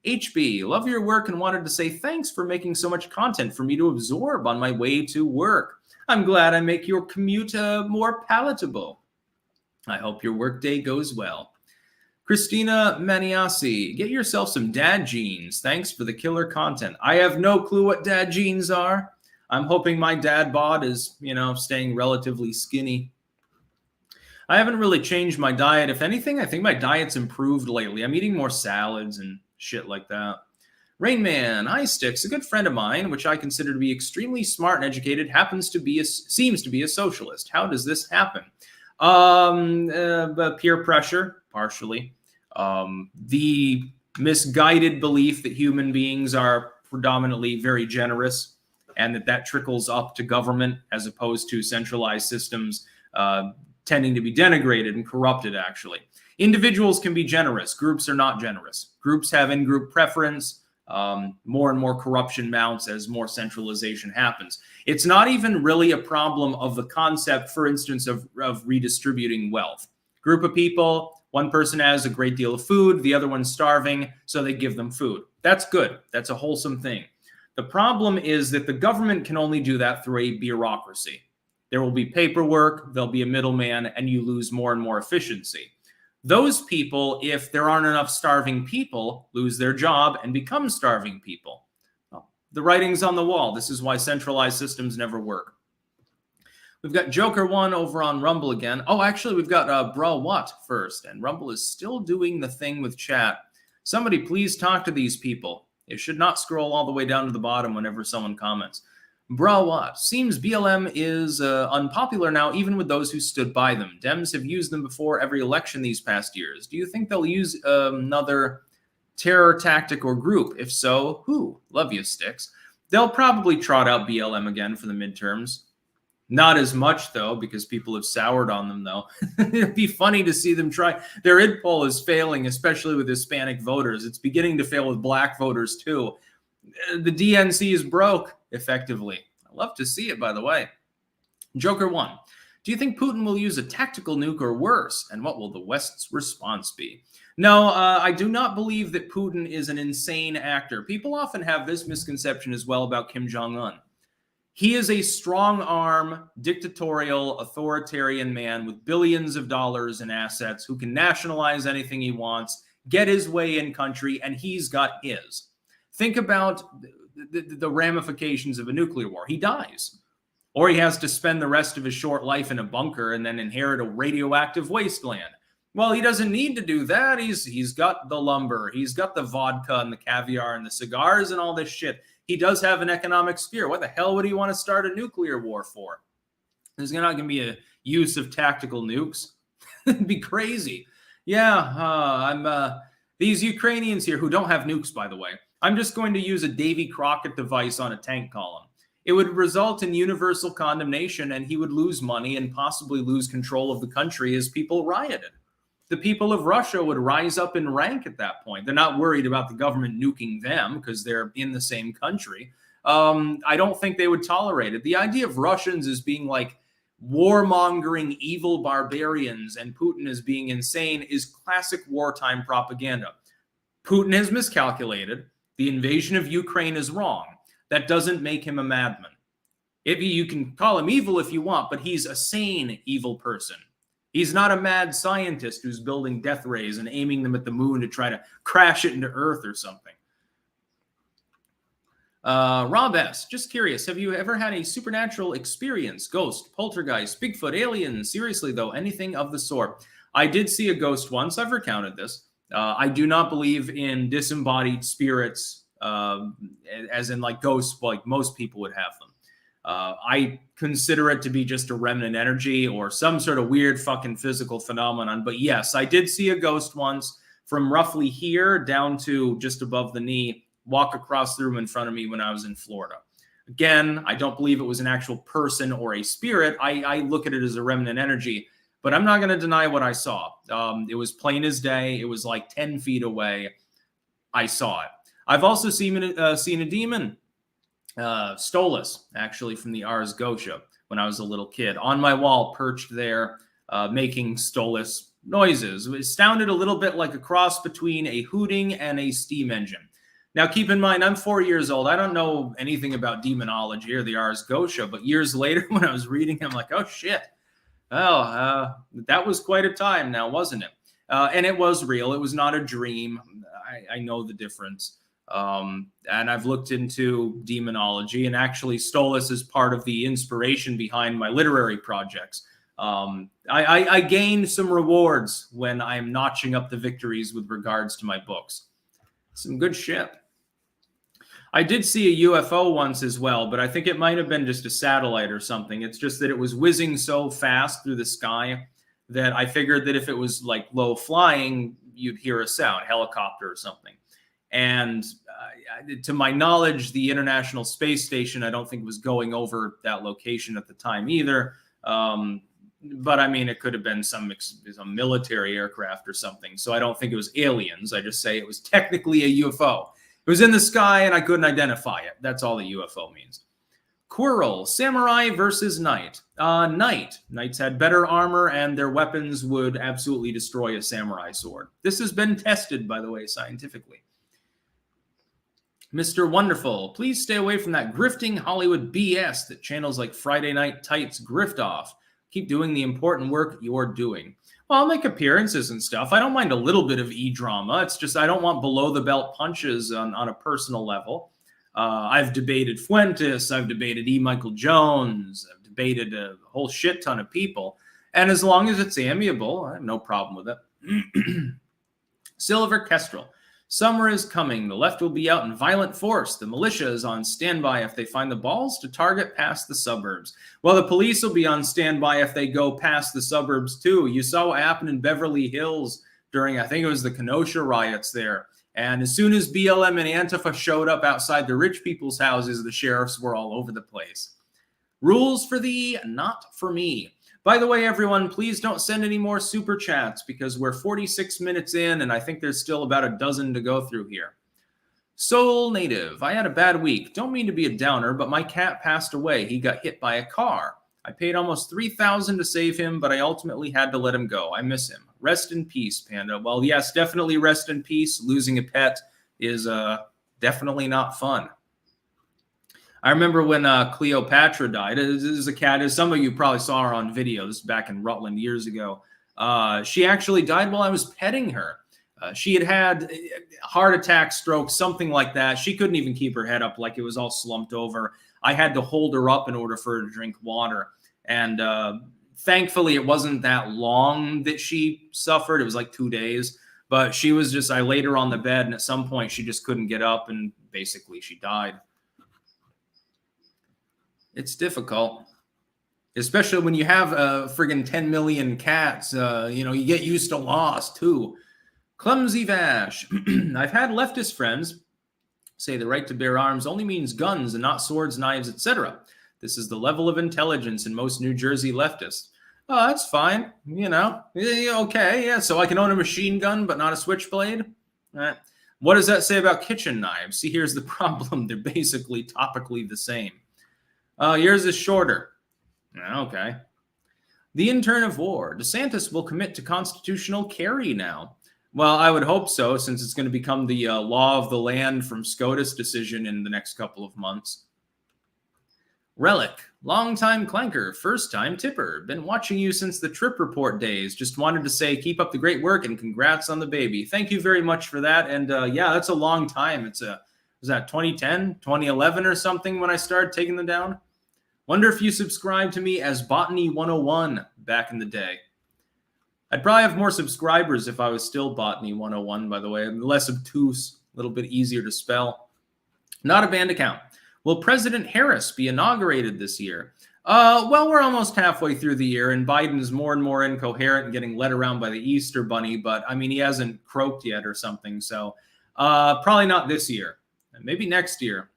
HB, love your work and wanted to say thanks for making so much content for me to absorb on my way to work. I'm glad I make your commute more palatable. I hope your workday goes well. Christina Maniasi, get yourself some dad jeans. Thanks for the killer content. I have no clue what dad jeans are. I'm hoping my dad bod is, staying relatively skinny. I haven't really changed my diet. If anything, I think my diet's improved lately. I'm eating more salads and shit like that. Rainman, hi Sticks, a good friend of mine, which I consider to be extremely smart and educated, seems to be a socialist. How does this happen? Peer pressure, partially. The misguided belief that human beings are predominantly very generous and that trickles up to government as opposed to centralized systems tending to be denigrated and corrupted, actually. Individuals can be generous. Groups are not generous. Groups have in-group preference. More and more corruption mounts as more centralization happens. It's not even really a problem of the concept, for instance, of redistributing wealth. Group of people, one person has a great deal of food, the other one's starving, so they give them food. That's good. That's a wholesome thing. The problem is that the government can only do that through a bureaucracy. There will be paperwork, there'll be a middleman, and you lose more and more efficiency. Those people, if there aren't enough starving people, lose their job and become starving people. Well, the writing's on the wall. This is why centralized systems never work. We've got Joker1 over on Rumble again. Oh, actually, we've got Bra What first, and Rumble is still doing the thing with chat. Somebody please talk to these people. It should not scroll all the way down to the bottom whenever someone comments. Bra What? Seems BLM is unpopular now, even with those who stood by them. Dems have used them before every election these past years. Do you think they'll use another terror tactic or group? If so, who? Love you, Sticks. They'll probably trot out BLM again for the midterms. Not as much, though, because people have soured on them, though. It'd be funny to see them try. Their id poll is failing, especially with Hispanic voters. It's beginning to fail with black voters, too. The DNC is broke, effectively. I love to see it, by the way. Joker1, do you think Putin will use a tactical nuke or worse? And what will the West's response be? No, I do not believe that Putin is an insane actor. People often have this misconception as well about Kim Jong-un. He is a strong-arm, dictatorial, authoritarian man with billions of dollars in assets who can nationalize anything he wants, get his way in country, and he's got his. Think about the ramifications of a nuclear war. He dies. Or he has to spend the rest of his short life in a bunker and then inherit a radioactive wasteland. Well, he doesn't need to do that. He's got the lumber. He's got the vodka and the caviar and the cigars and all this shit. He does have an economic sphere. What the hell would he want to start a nuclear war for? There's not going to be a use of tactical nukes. It'd be crazy. Yeah, these Ukrainians here who don't have nukes, by the way, I'm just going to use a Davy Crockett device on a tank column. It would result in universal condemnation, and he would lose money and possibly lose control of the country as people rioted. The people of Russia would rise up in rank at that point. They're not worried about the government nuking them because they're in the same country. I don't think they would tolerate it. The idea of Russians as being like warmongering evil barbarians and Putin as being insane is classic wartime propaganda. Putin has miscalculated. The invasion of Ukraine is wrong. That doesn't make him a madman. You can call him evil if you want, but he's a sane evil person. He's not a mad scientist who's building death rays and aiming them at the moon to try to crash it into Earth or something. Rob S., just curious, have you ever had a supernatural experience? Ghost, poltergeist, Bigfoot, aliens? Seriously, though, anything of the sort. I did see a ghost once. I've recounted this. I do not believe in disembodied spirits, as in like ghosts, like most people would have them. I consider it to be just a remnant energy or some sort of weird fucking physical phenomenon. But yes, I did see a ghost once from roughly here down to just above the knee, walk across the room in front of me when I was in Florida. Again, I don't believe it was an actual person or a spirit. I look at it as a remnant energy, but I'm not going to deny what I saw. It was plain as day. It was like 10 feet away. I saw it. I've also seen a demon. Stolas, actually, from the Ars Gotia when I was a little kid. On my wall, perched there, making Stolas noises. It sounded a little bit like a cross between a hooting and a steam engine. Now, keep in mind, I'm 4 years old. I don't know anything about demonology or the Ars Gotia, but years later when I was reading, I'm like, oh, shit. Oh, that was quite a time now, wasn't it? And it was real. It was not a dream. I know the difference. And I've looked into demonology, and actually Stolas is part of the inspiration behind my literary projects. I gained some rewards when I'm notching up the victories with regards to my books. Some good shit. I did see a UFO once as well, but I think it might have been just a satellite or something. It's just that it was whizzing so fast through the sky that I figured that if it was like low flying, you'd hear a sound, helicopter or something. And to my knowledge, the International Space Station, I don't think was going over that location at the time either. But I mean, it could have been some military aircraft or something. So I don't think it was aliens. I just say it was technically a UFO. It was in the sky and I couldn't identify it. That's all the UFO means. Quirrell, samurai versus knight. Knight. Knights had better armor and their weapons would absolutely destroy a samurai sword. This has been tested, by the way, scientifically. Mr. Wonderful, please stay away from that grifting Hollywood BS that channels like Friday Night Tights grift off. Keep doing the important work you're doing. Well, I'll make appearances and stuff. I don't mind a little bit of e-drama. It's just I don't want below-the-belt punches on a personal level. I've debated Fuentes. I've debated E. Michael Jones. I've debated a whole shit ton of people. And as long as it's amiable, I have no problem with it. Silver Kestrel. Summer is coming. The left will be out in violent force. The militia is on standby if they find the balls to target past the suburbs. Well, the police will be on standby if they go past the suburbs too. You saw what happened in Beverly Hills during, I think it was the Kenosha riots there. And as soon as BLM and Antifa showed up outside the rich people's houses, the sheriffs were all over the place. Rules for thee, not for me. By the way, everyone, please don't send any more super chats because we're 46 minutes in and I think there's still about a dozen to go through here. Soul Native, I had a bad week. Don't mean to be a downer, but my cat passed away. He got hit by a car. I paid almost $3,000 to save him, but I ultimately had to let him go. I miss him. Rest in peace, Panda. Well, yes, definitely rest in peace. Losing a pet is definitely not fun. I remember when Cleopatra died. This is a cat, as some of you probably saw her on video. This is back in Rutland years ago. She actually died while I was petting her. She had heart attack, stroke, something like that. She couldn't even keep her head up, like it was all slumped over. I had to hold her up in order for her to drink water. And thankfully, it wasn't that long that she suffered. It was like 2 days. But she was just, I laid her on the bed, and at some point, she just couldn't get up, and basically, she died. It's difficult, especially when you have friggin' 10 million cats. You get used to loss, too. Clumsy Vash. I've had leftist friends say the right to bear arms only means guns and not swords, knives, etc. This is the level of intelligence in most New Jersey leftists. Oh, that's fine. Okay, yeah, so I can own a machine gun but not a switchblade? What does that say about kitchen knives? See, here's the problem. They're basically topically the same. Yours is shorter. Okay. The intern of war. DeSantis will commit to constitutional carry now. Well, I would hope so, since it's going to become the law of the land from SCOTUS decision in the next couple of months. Relic. Long-time clanker, first-time tipper. Been watching you since the trip report days. Just wanted to say keep up the great work and congrats on the baby. Thank you very much for that. And yeah, that's a long time. Was that 2010, 2011 or something when I started taking them down? Wonder if you subscribed to me as Botany 101 back in the day. I'd probably have more subscribers if I was still Botany 101, by the way. Less obtuse, a little bit easier to spell. Not a banned account. Will President Harris be inaugurated this year? Well, we're almost halfway through the year, and Biden's more and more incoherent and getting led around by the Easter Bunny, but, I mean, he hasn't croaked yet or something, so probably not this year. Maybe next year.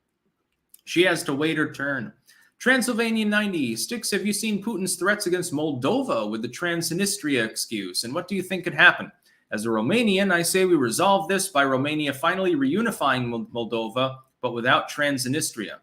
She has to wait her turn. Transylvania 90. Sticks, have you seen Putin's threats against Moldova with the Transnistria excuse? And what do you think could happen? As a Romanian, I say we resolve this by Romania finally reunifying Moldova, but without Transnistria.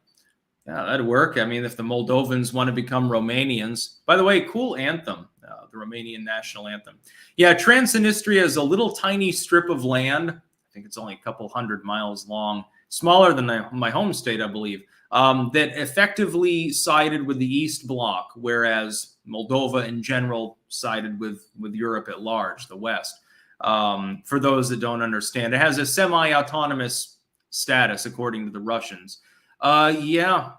Yeah, that'd work. I mean, if the Moldovans want to become Romanians. By the way, cool anthem, the Romanian national anthem. Yeah, Transnistria is a little tiny strip of land. I think it's only a couple 100 miles long. Smaller than my home state, I believe. That effectively sided with the East Bloc, whereas Moldova in general sided with Europe at large, the West. For those that don't understand, it has a semi-autonomous status, according to the Russians. Yeah,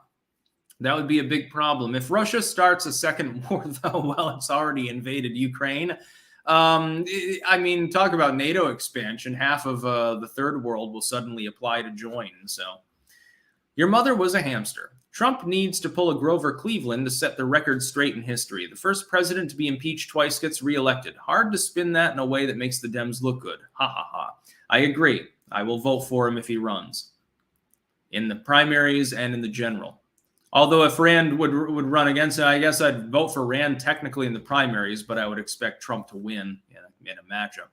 that would be a big problem. If Russia starts a second war, though, well, it's already invaded Ukraine. I mean, talk about NATO expansion. Half of the third world will suddenly apply to join, so... Your mother was a hamster. Trump needs to pull a Grover Cleveland to set the record straight in history. The first president to be impeached twice gets reelected. Hard to spin that in a way that makes the Dems look good. Ha ha ha. I agree. I will vote for him if he runs. In the primaries and in the general. Although if Rand would run against it, I guess I'd vote for Rand technically in the primaries, but I would expect Trump to win in a matchup.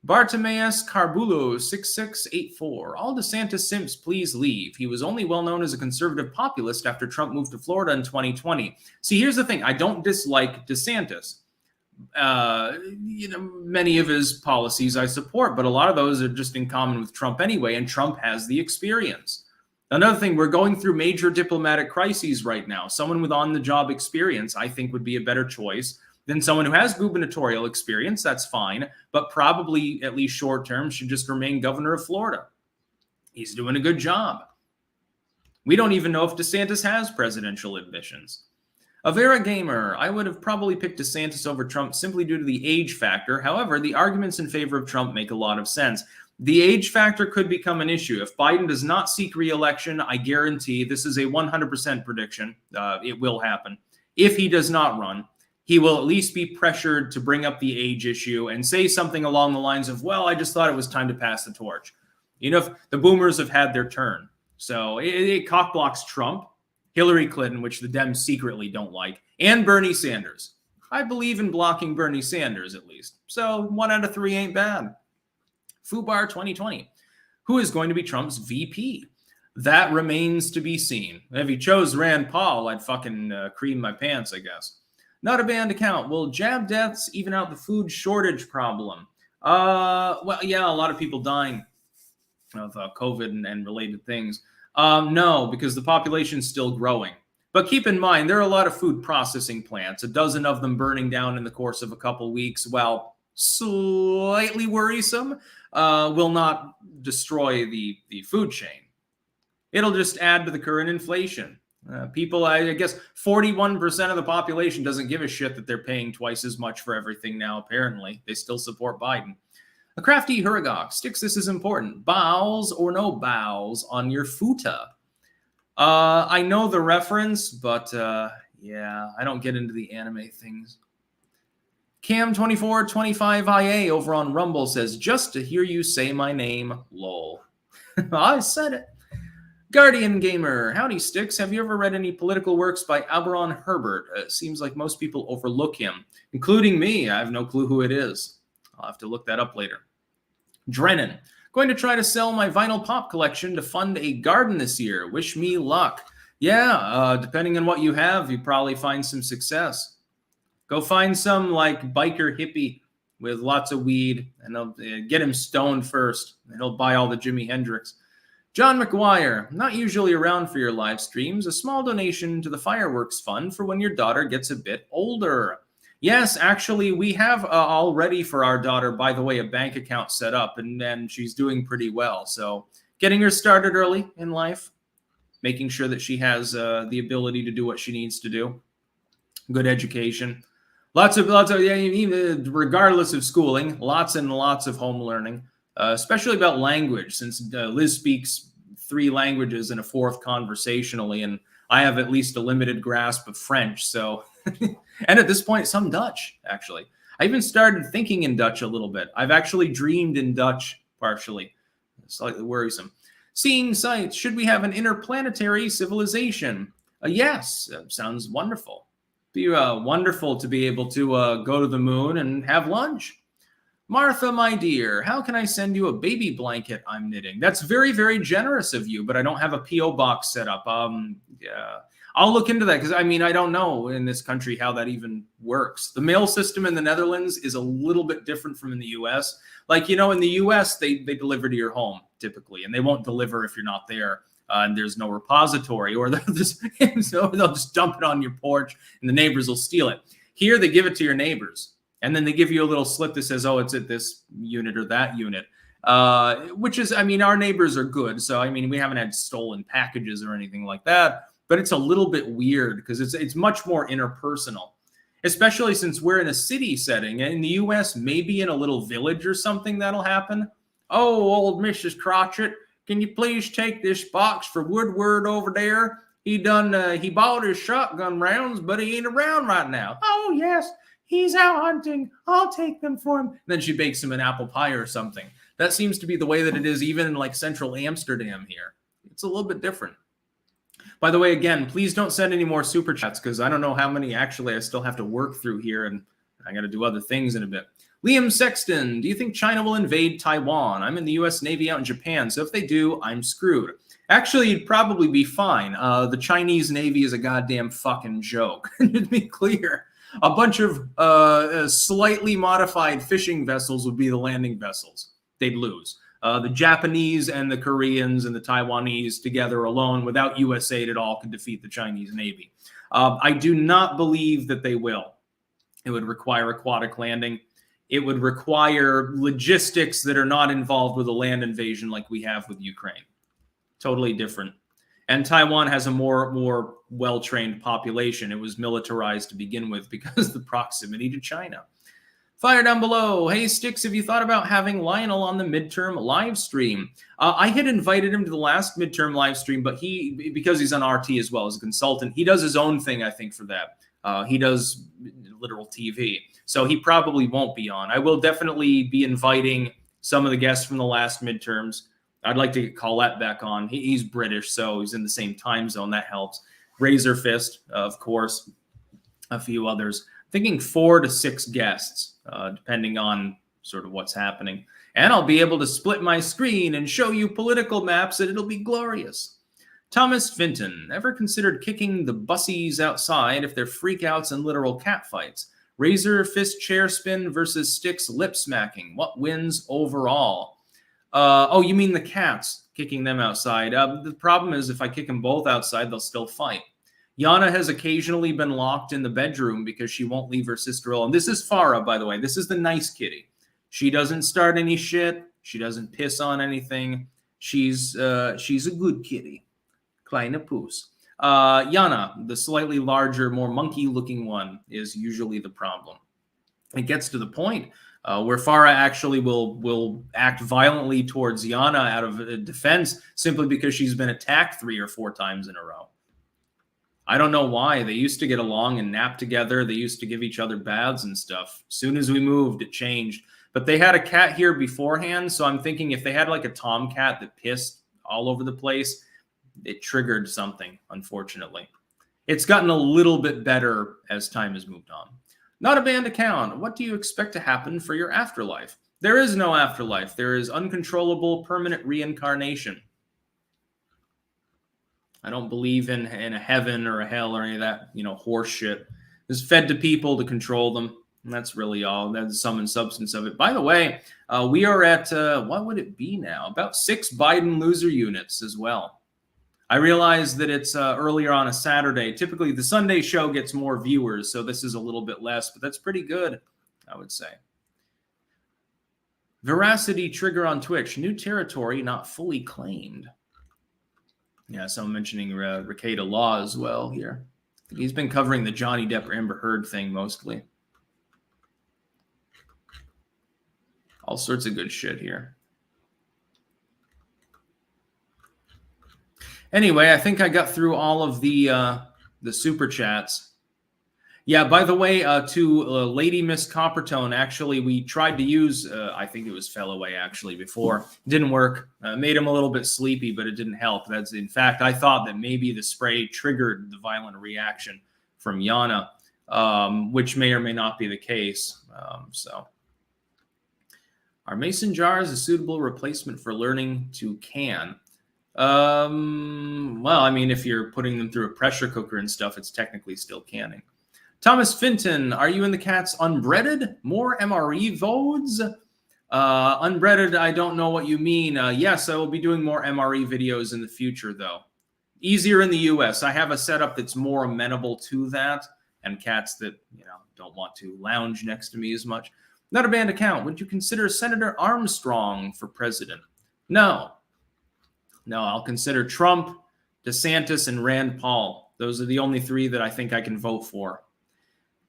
Bartimaeus Carbulo 6684. All DeSantis simps, please leave. He was only well known as a conservative populist after Trump moved to Florida in 2020. See, here's the thing. I don't dislike DeSantis. Many of his policies I support, but a lot of those are just in common with Trump anyway, and Trump has the experience. Another thing, we're going through major diplomatic crises right now. Someone with on-the-job experience, I think, would be a better choice than someone who has gubernatorial experience. That's fine, but probably, at least short-term, should just remain governor of Florida. He's doing a good job. We don't even know if DeSantis has presidential ambitions. Avera Gamer, I would have probably picked DeSantis over Trump simply due to the age factor. However, the arguments in favor of Trump make a lot of sense. The age factor could become an issue. If Biden does not seek re-election, I guarantee, this is a 100% prediction, it will happen. If he does not run, he will at least be pressured to bring up the age issue and say something along the lines of, well, I just thought it was time to pass the torch. If the boomers have had their turn. So it cockblocks Trump, Hillary Clinton, which the Dems secretly don't like, and Bernie Sanders. I believe in blocking Bernie Sanders, at least. So 1 out of 3 ain't bad. Fubar 2020. Who is going to be Trump's VP? That remains to be seen. If he chose Rand Paul, I'd fucking cream my pants, I guess. Not a banned account. Will jab deaths even out the food shortage problem? Well, yeah, a lot of people dying of COVID and related things. No, because the population's still growing. But keep in mind, there are a lot of food processing plants, a dozen of them burning down in the course of a couple weeks. Well, slightly worrisome, will not destroy the food chain. It'll just add to the current inflation. People, I guess 41% of the population doesn't give a shit that they're paying twice as much for everything now, apparently. They still support Biden. A crafty Huragok. Sticks, this is important. Bows or no bows on your futa? I know the reference, but yeah, I don't get into the anime things. Cam2425IA over on Rumble says, just to hear you say my name, lol. I said it. Guardian Gamer, howdy Sticks. Have you ever read any political works by Auberon Herbert? It seems like most people overlook him, including me. I have no clue who it is. I'll have to look that up later. Drennan, going to try to sell my vinyl pop collection to fund a garden this year. Wish me luck. Yeah, depending on what you have, you probably find some success. Go find some like biker hippie with lots of weed, and they'll get him stoned first, and he'll buy all the Jimi Hendrix. John McGuire, not usually around for your live streams. A small donation to the fireworks fund for when your daughter gets a bit older. Yes, actually, we have already for our daughter, by the way, a bank account set up, and she's doing pretty well. So getting her started early in life, making sure that she has the ability to do what she needs to do. Good education. Lots of, regardless of schooling, lots and lots of home learning, especially about language, since Liz speaks 3 languages and a 4th conversationally, and I have at least a limited grasp of French. So, and at this point, some Dutch, actually. I even started thinking in Dutch a little bit. I've actually dreamed in Dutch, partially. Slightly worrisome. Seeing sights, should we have an interplanetary civilization? Yes, sounds wonderful. Be wonderful to be able to go to the moon and have lunch. Martha, my dear, how can I send you a baby blanket I'm knitting? That's very, very generous of you, but I don't have a P.O. box set up. Yeah, I'll look into that because, I mean, I don't know in this country how that even works. The mail system in the Netherlands is a little bit different from in the U.S. Like, in the U.S., they deliver to your home typically, and they won't deliver if you're not there. And there's no repository, or they'll just dump it on your porch and the neighbors will steal it. Here, they give it to your neighbors. And then they give you a little slip that says, oh, it's at this unit or that unit, which is, I mean, our neighbors are good. So, I mean, we haven't had stolen packages or anything like that, but it's a little bit weird because it's much more interpersonal, especially since we're in a city setting. In the U.S., maybe in a little village or something that'll happen. Oh, old Mrs. Crotchet, can you please take this box for Woodward over there? He bought his shotgun rounds, but he ain't around right now. Oh, yes, he's out hunting. I'll take them for him. And then she bakes him an apple pie or something. That seems to be the way that it is even in like central Amsterdam here. It's a little bit different. By the way, again, please don't send any more super chats because I don't know how many actually I still have to work through here, and I got to do other things in a bit. Liam Sexton, do you think China will invade Taiwan? I'm in the U.S. Navy out in Japan, so if they do, I'm screwed. Actually, you'd probably be fine. The Chinese Navy is a goddamn fucking joke. To be clear, a bunch of slightly modified fishing vessels would be the landing vessels. They'd lose. The Japanese and the Koreans and the Taiwanese together alone, without U.S. aid at all, could defeat the Chinese Navy. I do not believe that they will. It would require aquatic landing. It would require logistics that are not involved with a land invasion like we have with Ukraine. Totally different. And Taiwan has a more well-trained population. It was militarized to begin with because of the proximity to China. Fire down below. Hey, Sticks, have you thought about having Lionel on the midterm live stream? I had invited him to the last midterm live stream, but because he's on RT as well as a consultant, he does his own thing, I think, for that. He does literal TV. So he probably won't be on. I will definitely be inviting some of the guests from the last midterms. I'd like to get Colette back on. He's British, so he's in the same time zone. That helps. Razor Fist, of course. A few others. Thinking 4 to 6 guests, depending on sort of what's happening. And I'll be able to split my screen and show you political maps, and it'll be glorious. Thomas Finton, ever considered kicking the bussies outside if they're freakouts and literal catfights? Razor fist chair spin versus Sticks lip smacking. What wins overall? Oh, you mean the cats, kicking them outside. The problem is if I kick them both outside, they'll still fight. Yana has occasionally been locked in the bedroom because she won't leave her sister alone. This is Farah, by the way. This is the nice kitty. She doesn't start any shit. She doesn't piss on anything. She's a good kitty. Kleine Poos. Yana, the slightly larger, more monkey-looking one, is usually the problem. It gets to the point where Farah actually will act violently towards Yana out of defense simply because she's been attacked 3 or 4 times in a row. I don't know why. They used to get along and nap together. They used to give each other baths and stuff. As soon as we moved, it changed. But they had a cat here beforehand, so I'm thinking if they had like a tomcat that pissed all over the place, it triggered something, unfortunately. It's gotten a little bit better as time has moved on. Not a banned account. What do you expect to happen for your afterlife? There is no afterlife. There is uncontrollable permanent reincarnation. I don't believe in a heaven or a hell or any of that, horse shit. It's fed to people to control them. And that's really all. That's the sum and substance of it. By the way, we are at, what would it be now? About 6 Biden loser units as well. I realize that it's earlier on a Saturday. Typically, the Sunday show gets more viewers, so this is a little bit less, but that's pretty good, I would say. Veracity trigger on Twitch. New territory not fully claimed. Yeah, someone mentioning Rekieta Law as well here. He's been covering the Johnny Depp or Amber Heard thing mostly. All sorts of good shit here. Anyway, I think I got through all of the super chats. Yeah, by the way, to Lady Miss Coppertone, actually, we tried to use, I think it was Fellaway actually before. It didn't work. Made him a little bit sleepy, but it didn't help. That's, in fact, I thought that maybe the spray triggered the violent reaction from Yana, which may or may not be the case. Are mason jars a suitable replacement for learning to can? Well, I mean, if you're putting them through a pressure cooker and stuff, it's technically still canning. Thomas Finton, are you in the cats unbreaded? More MRE vodes? Unbreaded, I don't know what you mean. Yes, I will be doing more MRE videos in the future, though. Easier in the US. I have a setup that's more amenable to that, and cats that, don't want to lounge next to me as much. Not a banned account. Would you consider Senator Armstrong for president? No. No, I'll consider Trump, DeSantis, and Rand Paul. Those are the only 3 that I think I can vote for.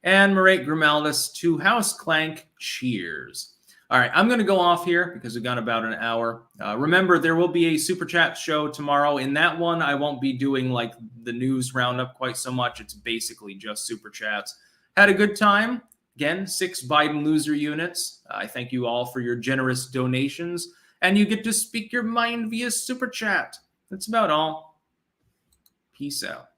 And Marate Grimaldis to House Clank, cheers. All right, I'm going to go off here because we've got about an hour. Remember, there will be a Super Chat show tomorrow. In that one, I won't be doing like the news roundup quite so much. It's basically just Super Chats. Had a good time. Again, 6 Biden loser units. I thank you all for your generous donations. And you get to speak your mind via Super Chat. That's about all. Peace out.